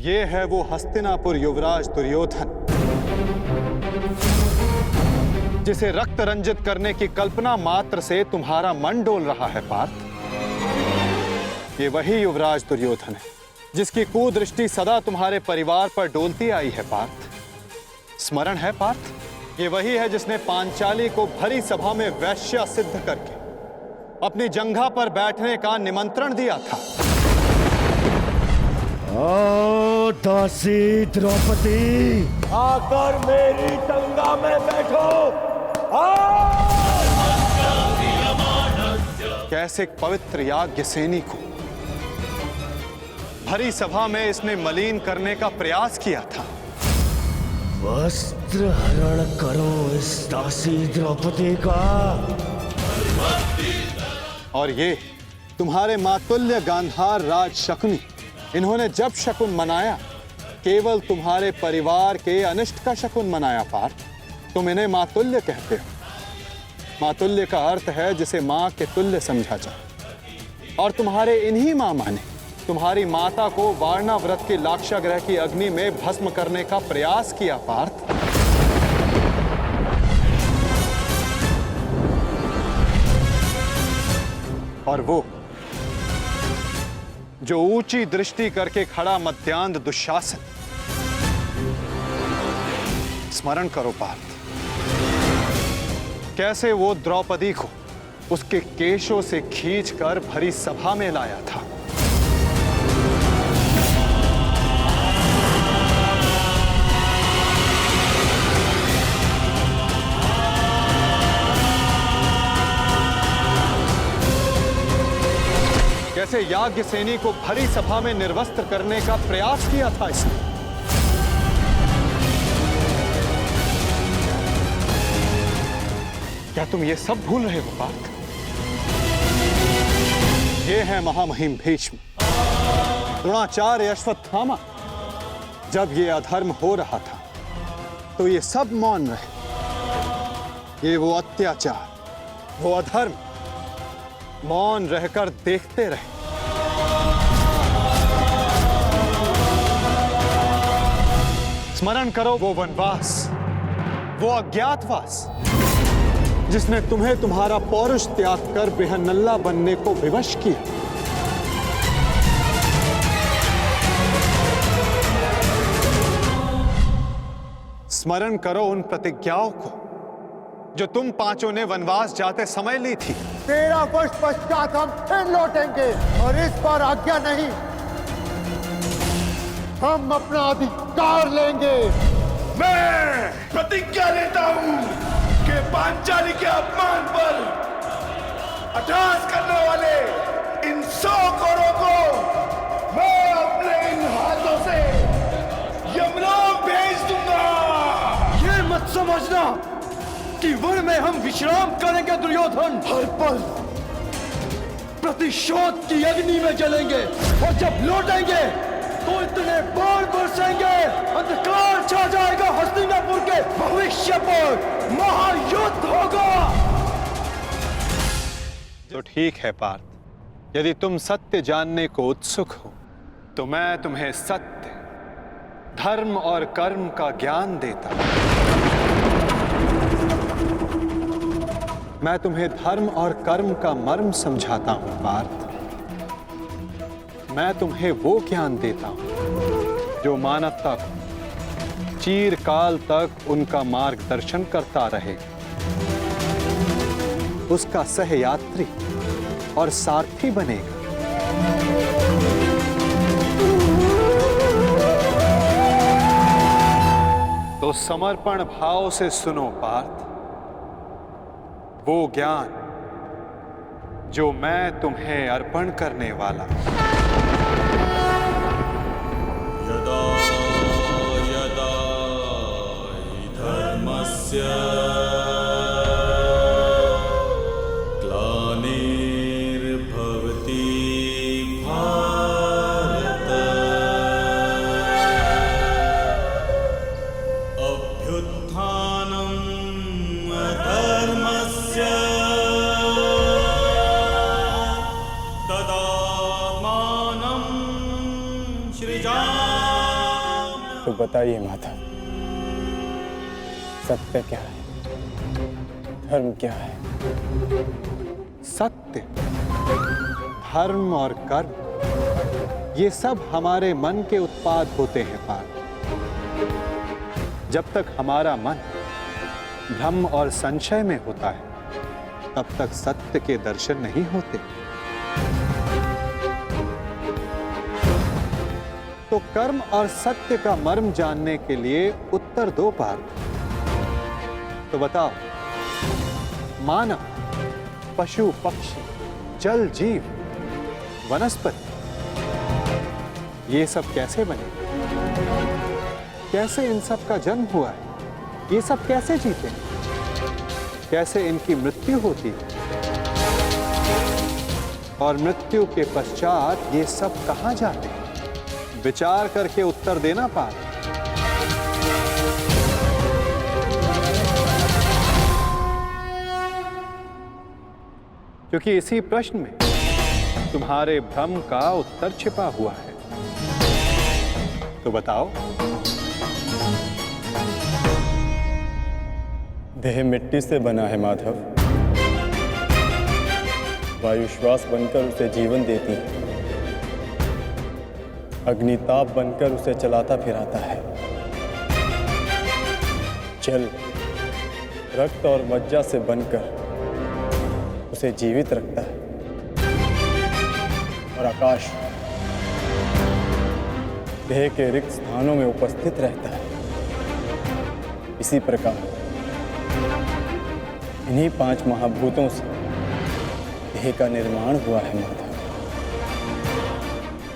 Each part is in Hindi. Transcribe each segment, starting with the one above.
ये है वो हस्तिनापुर युवराज दुर्योधन, जिसे रक्त रंजित करने की कल्पना मात्र से तुम्हारा मन डोल रहा है पार्थ। ये वही युवराज दुर्योधन है जिसकी कुदृष्टि सदा तुम्हारे परिवार पर डोलती आई है पार्थ। स्मरण है पार्थ? ये वही है जिसने पांचाली को भरी सभा में वैश्या सिद्ध करके अपनी जंघा पर बैठने का निमंत्रण दिया था। ओ दासी द्रौपदी, आकर मेरी जंघा में बैठो। कैसे पवित्र याज्ञसेनी को भरी सभा में इसने मलिन करने का प्रयास किया था। वस्त्र हरण करो इस दासी द्रौपदी का। और ये तुम्हारे मातुल्य गांधार राज शकुनी, इन्होंने जब शकुन मनाया केवल तुम्हारे परिवार के अनिष्ट का शकुन मनाया पार्थ। तुम इन्हें मातुल्य कहते हो। मातुल्य का अर्थ है जिसे मां के तुल्य समझा जाए। और तुम्हारे इन्हीं मामा ने तुम्हारी माता को वारणा व्रत की लाक्षागृह की अग्नि में भस्म करने का प्रयास किया पार्थ। और वो जो ऊंची दृष्टि करके खड़ा मध्यांध दुशासन, स्मरण करो पार्थ, कैसे वो द्रौपदी को उसके केशों से खींचकर भरी सभा में लाया था। कैसे याज्ञसेनी को भरी सभा में निर्वस्त्र करने का प्रयास किया था इसने। क्या तुम ये सब भूल रहे हो पार्थ? ये है महामहिम भीष्म, द्रोणाचार्य, अश्वत्थामा। जब ये अधर्म हो रहा था तो ये सब मौन रहे। ये वो अत्याचार, वो अधर्म मौन रहकर देखते रहे। स्मरण करो वो वनवास, वो अज्ञातवास जिसने तुम्हें तुम्हारा पौरुष त्याग कर बेहनल्ला बनने को विवश किया। स्मरण करो उन प्रतिज्ञाओं को जो तुम पांचों ने वनवास जाते समय ली थी। 13 वर्ष पश्चात हम फिर लौटेंगे और इस बार आज्ञा नहीं, हम अपना अधिकार लेंगे। मैं प्रतिज्ञा लेता हूं कि पांचाली के अपमान पर अट्टहास करने वाले इन 100 कौरवों को मैं अपने इन हाथों से यमलोक भेज दूंगा। ये मत समझना कि वन में हम विश्राम करेंगे दुर्योधन। हर पल प्रतिशोध की अग्नि में जलेंगे और जब लौटेंगे तो इतने बाण बरसेंगे, अंधकार छा जाएगा हस्तिनापुर के भविष्य पर, महायुद्ध होगा। तो ठीक है पार्थ, यदि तुम सत्य जानने को उत्सुक हो तो मैं तुम्हें सत्य, धर्म और कर्म का ज्ञान देता हूं। मैं तुम्हें धर्म और कर्म का मर्म समझाता हूं पार्थ। मैं तुम्हें वो ज्ञान देता हूं जो मानवता को चिरकाल तक उनका मार्गदर्शन करता रहे, उसका सहयात्री और सारथी बनेगा। तो समर्पण भाव से सुनो पार्थ, वो ज्ञान जो मैं तुम्हें अर्पण करने वाला हूं। यदा यदा हि धर्मस्य ग्लानिर्भवति भारत अभ्युत्थानम् अधर्मस्य तदात्मानं सृजाम्यहम्। तो बताइए माधव, सत्य क्या है, धर्म क्या है? सत्य, धर्म और कर्म ये सब हमारे मन के उत्पाद होते हैं पार्थ। जब तक हमारा मन भ्रम और संशय में होता है तब तक सत्य के दर्शन नहीं होते। तो कर्म और सत्य का मर्म जानने के लिए उत्तर दो पार्थ। तो बताओ, मानव, पशु पक्षी, जल जीव, वनस्पति ये सब कैसे बने? कैसे इन सब का जन्म हुआ है? ये सब कैसे जीते हैं? कैसे इनकी मृत्यु होती है? और मृत्यु के पश्चात ये सब कहां जाते हैं? विचार करके उत्तर देना पार्थ। क्योंकि इसी प्रश्न में तुम्हारे भ्रम का उत्तर छिपा हुआ है। तो बताओ। देह मिट्टी से बना है माधव, वायु श्वास बनकर उसे जीवन देती है, अग्निताप बनकर उसे चलाता फिराता है, जल रक्त और मज्जा से बनकर उसे जीवित रखता है, और आकाश देह के रिक्त स्थानों में उपस्थित रहता है। इसी प्रकार इन्हीं 5 महाभूतों से देह का निर्माण हुआ है माधव,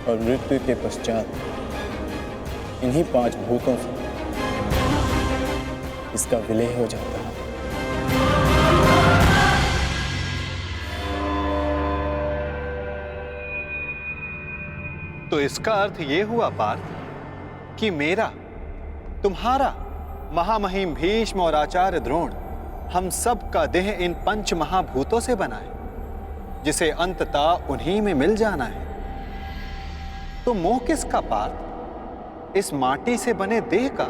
और मृत्यु के पश्चात इन्हीं 5 भूतों से इसका विलय हो जाता है। तो इसका अर्थ ये हुआ पार्थ कि मेरा, तुम्हारा, महामहिम भीष्म और आचार्य द्रोण, हम सब का देह इन 5 महाभूतों से बना है, जिसे अंततः उन्हीं में मिल जाना है। तो मोह किसका पार्थ? इस माटी से बने देह का